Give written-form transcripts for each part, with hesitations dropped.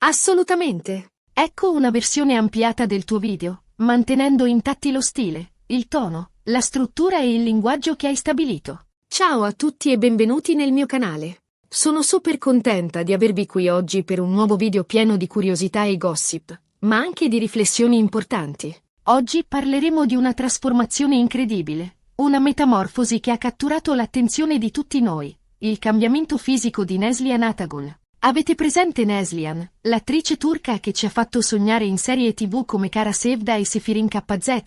Assolutamente. Ecco una versione ampliata del tuo video, mantenendo intatti lo stile, il tono, la struttura e il linguaggio che hai stabilito. Ciao a tutti e benvenuti nel mio canale. Sono super contenta di avervi qui oggi per un nuovo video pieno di curiosità e gossip, ma anche di riflessioni importanti. Oggi parleremo di una trasformazione incredibile, una metamorfosi che ha catturato l'attenzione di tutti noi, il cambiamento fisico di Neslihan Atagul. Avete presente Neslihan, l'attrice turca che ci ha fatto sognare in serie TV come Kara Sevda e Sefirin KZ?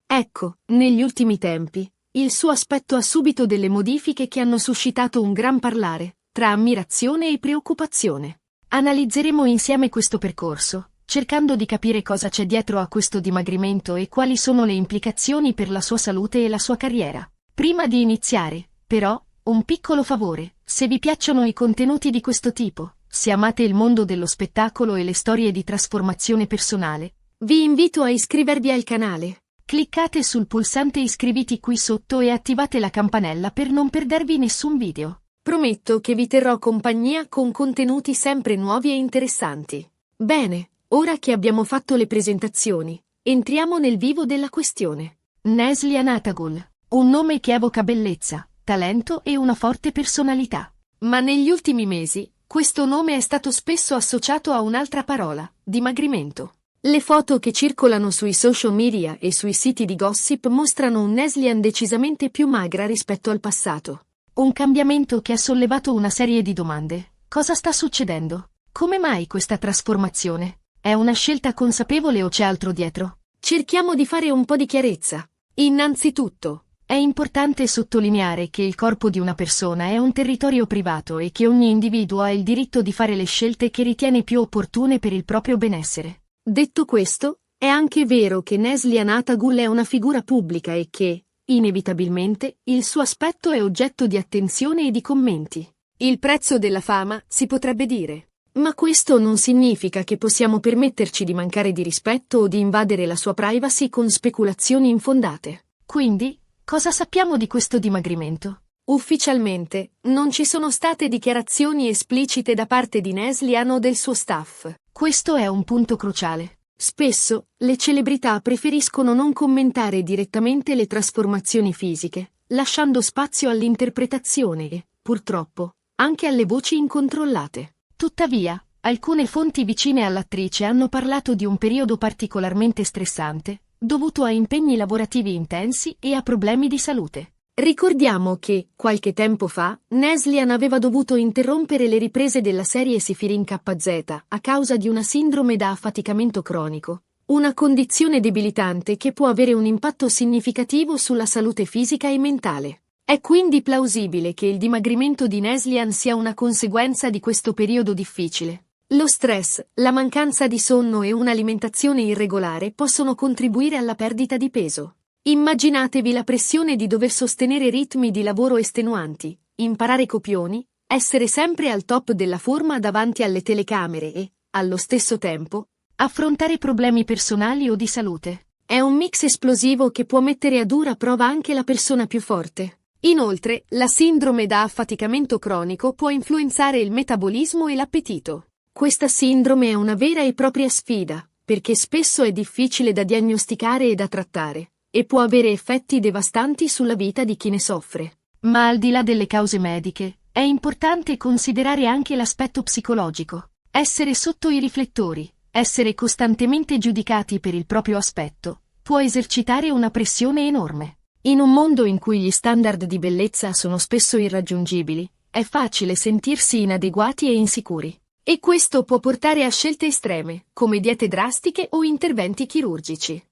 Ecco, negli ultimi tempi, il suo aspetto ha subito delle modifiche che hanno suscitato un gran parlare, tra ammirazione e preoccupazione. Analizzeremo insieme questo percorso, cercando di capire cosa c'è dietro a questo dimagrimento e quali sono le implicazioni per la sua salute e la sua carriera. Prima di iniziare, però, un piccolo favore: se vi piacciono i contenuti di questo tipo, se amate il mondo dello spettacolo e le storie di trasformazione personale, vi invito a iscrivervi al canale. Cliccate sul pulsante iscriviti qui sotto e attivate la campanella per non perdervi nessun video. Prometto che vi terrò compagnia con contenuti sempre nuovi e interessanti. Bene, ora che abbiamo fatto le presentazioni, entriamo nel vivo della questione. Neslihan Atagul, un nome che evoca bellezza, talento e una forte personalità. Ma negli ultimi mesi, questo nome è stato spesso associato a un'altra parola: dimagrimento. Le foto che circolano sui social media e sui siti di gossip mostrano un Neslihan decisamente più magra rispetto al passato. Un cambiamento che ha sollevato una serie di domande. Cosa sta succedendo? Come mai questa trasformazione? È una scelta consapevole o c'è altro dietro? Cerchiamo di fare un po' di chiarezza. Innanzitutto, è importante sottolineare che il corpo di una persona è un territorio privato e che ogni individuo ha il diritto di fare le scelte che ritiene più opportune per il proprio benessere. Detto questo, è anche vero che Neslihan Atagul è una figura pubblica e che, inevitabilmente, il suo aspetto è oggetto di attenzione e di commenti. Il prezzo della fama, si potrebbe dire. Ma questo non significa che possiamo permetterci di mancare di rispetto o di invadere la sua privacy con speculazioni infondate. Quindi, cosa sappiamo di questo dimagrimento? Ufficialmente, non ci sono state dichiarazioni esplicite da parte di Neslihan o del suo staff. Questo è un punto cruciale. Spesso, le celebrità preferiscono non commentare direttamente le trasformazioni fisiche, lasciando spazio all'interpretazione e, purtroppo, anche alle voci incontrollate. Tuttavia, alcune fonti vicine all'attrice hanno parlato di un periodo particolarmente stressante, dovuto a impegni lavorativi intensi e a problemi di salute. Ricordiamo che, qualche tempo fa, Neslihan aveva dovuto interrompere le riprese della serie Sefirin KZ a causa di una sindrome da affaticamento cronico, una condizione debilitante che può avere un impatto significativo sulla salute fisica e mentale. È quindi plausibile che il dimagrimento di Neslihan sia una conseguenza di questo periodo difficile. Lo stress, la mancanza di sonno e un'alimentazione irregolare possono contribuire alla perdita di peso. Immaginatevi la pressione di dover sostenere ritmi di lavoro estenuanti, imparare copioni, essere sempre al top della forma davanti alle telecamere e, allo stesso tempo, affrontare problemi personali o di salute. È un mix esplosivo che può mettere a dura prova anche la persona più forte. Inoltre, la sindrome da affaticamento cronico può influenzare il metabolismo e l'appetito. Questa sindrome è una vera e propria sfida, perché spesso è difficile da diagnosticare e da trattare, e può avere effetti devastanti sulla vita di chi ne soffre. Ma al di là delle cause mediche, è importante considerare anche l'aspetto psicologico. Essere sotto i riflettori, essere costantemente giudicati per il proprio aspetto, può esercitare una pressione enorme. In un mondo in cui gli standard di bellezza sono spesso irraggiungibili, è facile sentirsi inadeguati e insicuri. E questo può portare a scelte estreme, come diete drastiche o interventi chirurgici.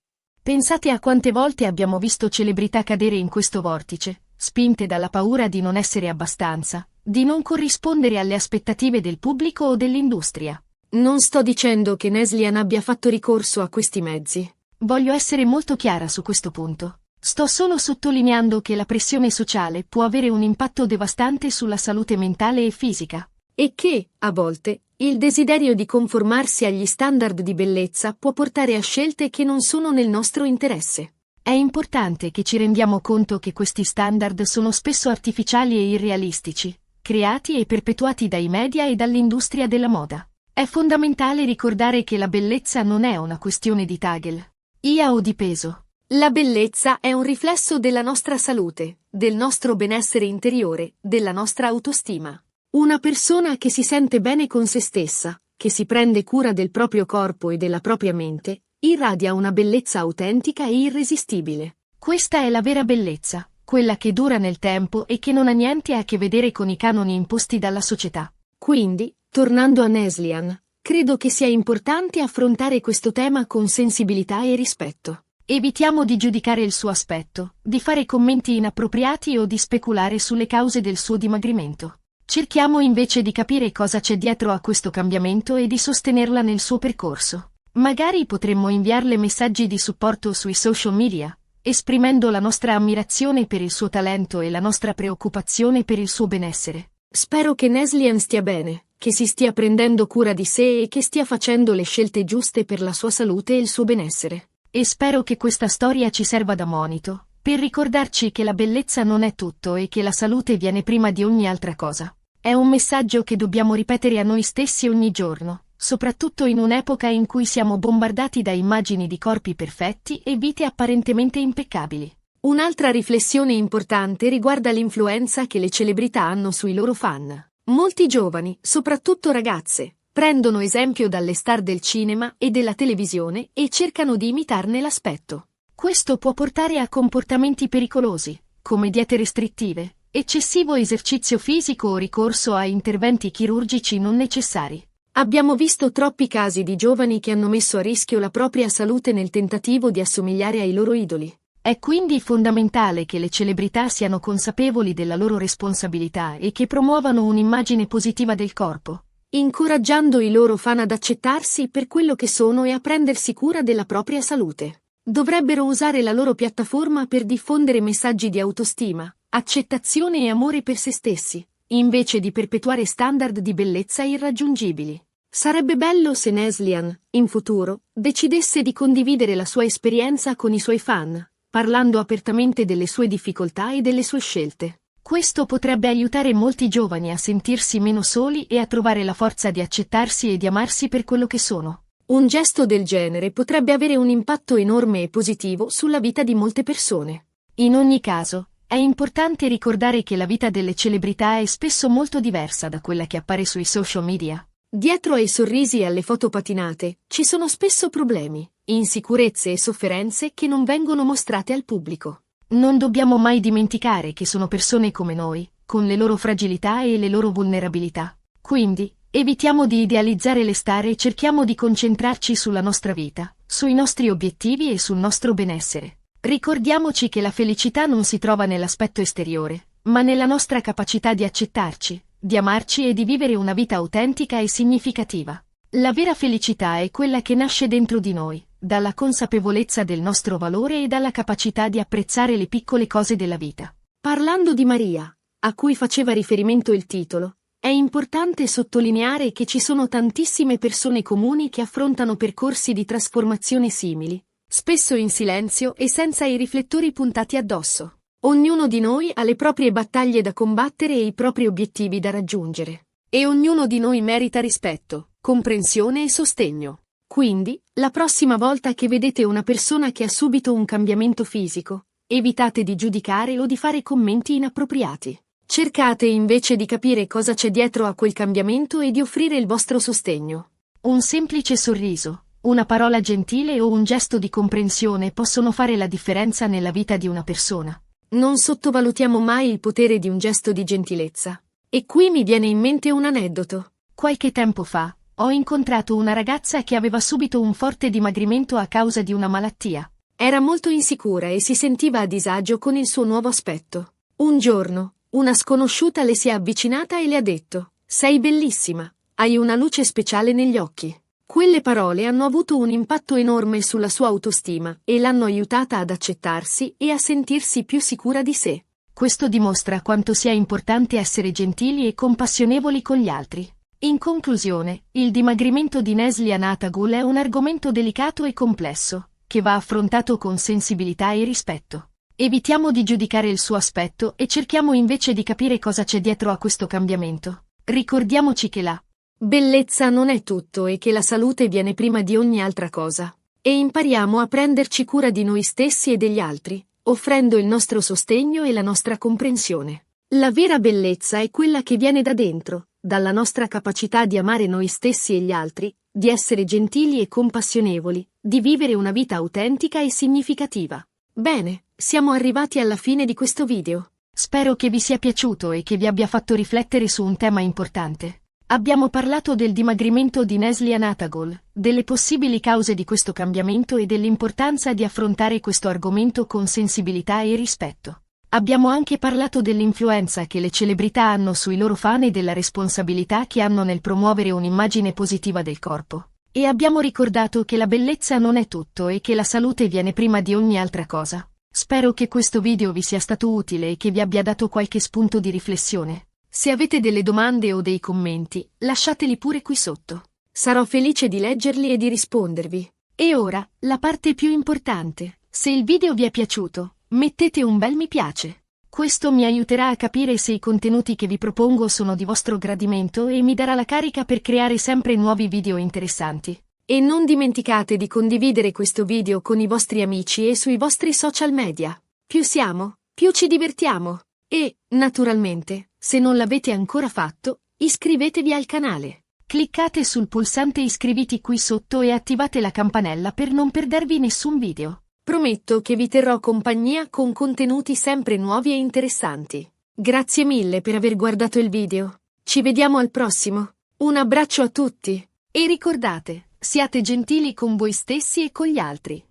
Pensate a quante volte abbiamo visto celebrità cadere in questo vortice, spinte dalla paura di non essere abbastanza, di non corrispondere alle aspettative del pubblico o dell'industria. Non sto dicendo che Neslihan abbia fatto ricorso a questi mezzi. Voglio essere molto chiara su questo punto. Sto solo sottolineando che la pressione sociale può avere un impatto devastante sulla salute mentale e fisica. E che, a volte, il desiderio di conformarsi agli standard di bellezza può portare a scelte che non sono nel nostro interesse. È importante che ci rendiamo conto che questi standard sono spesso artificiali e irrealistici, creati e perpetuati dai media e dall'industria della moda. È fondamentale ricordare che la bellezza non è una questione di tagline, IA o di peso. La bellezza è un riflesso della nostra salute, del nostro benessere interiore, della nostra autostima. Una persona che si sente bene con se stessa, che si prende cura del proprio corpo e della propria mente, irradia una bellezza autentica e irresistibile. Questa è la vera bellezza, quella che dura nel tempo e che non ha niente a che vedere con i canoni imposti dalla società. Quindi, tornando a Neslihan, credo che sia importante affrontare questo tema con sensibilità e rispetto. Evitiamo di giudicare il suo aspetto, di fare commenti inappropriati o di speculare sulle cause del suo dimagrimento. Cerchiamo invece di capire cosa c'è dietro a questo cambiamento e di sostenerla nel suo percorso. Magari potremmo inviarle messaggi di supporto sui social media, esprimendo la nostra ammirazione per il suo talento e la nostra preoccupazione per il suo benessere. Spero che Neslihan stia bene, che si stia prendendo cura di sé e che stia facendo le scelte giuste per la sua salute e il suo benessere. E spero che questa storia ci serva da monito, per ricordarci che la bellezza non è tutto e che la salute viene prima di ogni altra cosa. È un messaggio che dobbiamo ripetere a noi stessi ogni giorno, soprattutto in un'epoca in cui siamo bombardati da immagini di corpi perfetti e vite apparentemente impeccabili. Un'altra riflessione importante riguarda l'influenza che le celebrità hanno sui loro fan. Molti giovani, soprattutto ragazze, prendono esempio dalle star del cinema e della televisione e cercano di imitarne l'aspetto. Questo può portare a comportamenti pericolosi, come diete restrittive, eccessivo esercizio fisico o ricorso a interventi chirurgici non necessari. Abbiamo visto troppi casi di giovani che hanno messo a rischio la propria salute nel tentativo di assomigliare ai loro idoli. È quindi fondamentale che le celebrità siano consapevoli della loro responsabilità e che promuovano un'immagine positiva del corpo, incoraggiando i loro fan ad accettarsi per quello che sono e a prendersi cura della propria salute. Dovrebbero usare la loro piattaforma per diffondere messaggi di autostima, accettazione e amore per se stessi, invece di perpetuare standard di bellezza irraggiungibili. Sarebbe bello se Neslihan, in futuro, decidesse di condividere la sua esperienza con i suoi fan, parlando apertamente delle sue difficoltà e delle sue scelte. Questo potrebbe aiutare molti giovani a sentirsi meno soli e a trovare la forza di accettarsi e di amarsi per quello che sono. Un gesto del genere potrebbe avere un impatto enorme e positivo sulla vita di molte persone. In ogni caso, è importante ricordare che la vita delle celebrità è spesso molto diversa da quella che appare sui social media. Dietro ai sorrisi e alle foto patinate, ci sono spesso problemi, insicurezze e sofferenze che non vengono mostrate al pubblico. Non dobbiamo mai dimenticare che sono persone come noi, con le loro fragilità e le loro vulnerabilità. Quindi, evitiamo di idealizzare le star e cerchiamo di concentrarci sulla nostra vita, sui nostri obiettivi e sul nostro benessere. Ricordiamoci che la felicità non si trova nell'aspetto esteriore, ma nella nostra capacità di accettarci, di amarci e di vivere una vita autentica e significativa. La vera felicità è quella che nasce dentro di noi, dalla consapevolezza del nostro valore e dalla capacità di apprezzare le piccole cose della vita. Parlando di Maria, a cui faceva riferimento il titolo, è importante sottolineare che ci sono tantissime persone comuni che affrontano percorsi di trasformazione simili, spesso in silenzio e senza i riflettori puntati addosso. Ognuno di noi ha le proprie battaglie da combattere e i propri obiettivi da raggiungere. E ognuno di noi merita rispetto, comprensione e sostegno. Quindi, la prossima volta che vedete una persona che ha subito un cambiamento fisico, evitate di giudicare o di fare commenti inappropriati. Cercate invece di capire cosa c'è dietro a quel cambiamento e di offrire il vostro sostegno. Un semplice sorriso, una parola gentile o un gesto di comprensione possono fare la differenza nella vita di una persona. Non sottovalutiamo mai il potere di un gesto di gentilezza. E qui mi viene in mente un aneddoto. Qualche tempo fa, ho incontrato una ragazza che aveva subito un forte dimagrimento a causa di una malattia. Era molto insicura e si sentiva a disagio con il suo nuovo aspetto. Un giorno, una sconosciuta le si è avvicinata e le ha detto: «Sei bellissima, hai una luce speciale negli occhi». Quelle parole hanno avuto un impatto enorme sulla sua autostima e l'hanno aiutata ad accettarsi e a sentirsi più sicura di sé. Questo dimostra quanto sia importante essere gentili e compassionevoli con gli altri. In conclusione, il dimagrimento di Neslihan Atagul è un argomento delicato e complesso, che va affrontato con sensibilità e rispetto. Evitiamo di giudicare il suo aspetto e cerchiamo invece di capire cosa c'è dietro a questo cambiamento. Ricordiamoci che la bellezza non è tutto e che la salute viene prima di ogni altra cosa. E impariamo a prenderci cura di noi stessi e degli altri, offrendo il nostro sostegno e la nostra comprensione. La vera bellezza è quella che viene da dentro, dalla nostra capacità di amare noi stessi e gli altri, di essere gentili e compassionevoli, di vivere una vita autentica e significativa. Bene, siamo arrivati alla fine di questo video. Spero che vi sia piaciuto e che vi abbia fatto riflettere su un tema importante. Abbiamo parlato del dimagrimento di Neslia Natagol, delle possibili cause di questo cambiamento e dell'importanza di affrontare questo argomento con sensibilità e rispetto. Abbiamo anche parlato dell'influenza che le celebrità hanno sui loro fan e della responsabilità che hanno nel promuovere un'immagine positiva del corpo. E abbiamo ricordato che la bellezza non è tutto e che la salute viene prima di ogni altra cosa. Spero che questo video vi sia stato utile e che vi abbia dato qualche spunto di riflessione. Se avete delle domande o dei commenti, lasciateli pure qui sotto. Sarò felice di leggerli e di rispondervi. E ora, la parte più importante. Se il video vi è piaciuto, mettete un bel mi piace. Questo mi aiuterà a capire se i contenuti che vi propongo sono di vostro gradimento e mi darà la carica per creare sempre nuovi video interessanti. E non dimenticate di condividere questo video con i vostri amici e sui vostri social media. Più siamo, più ci divertiamo. E, naturalmente, se non l'avete ancora fatto, iscrivetevi al canale. Cliccate sul pulsante iscriviti qui sotto e attivate la campanella per non perdervi nessun video. Prometto che vi terrò compagnia con contenuti sempre nuovi e interessanti. Grazie mille per aver guardato il video. Ci vediamo al prossimo. Un abbraccio a tutti. E ricordate, siate gentili con voi stessi e con gli altri.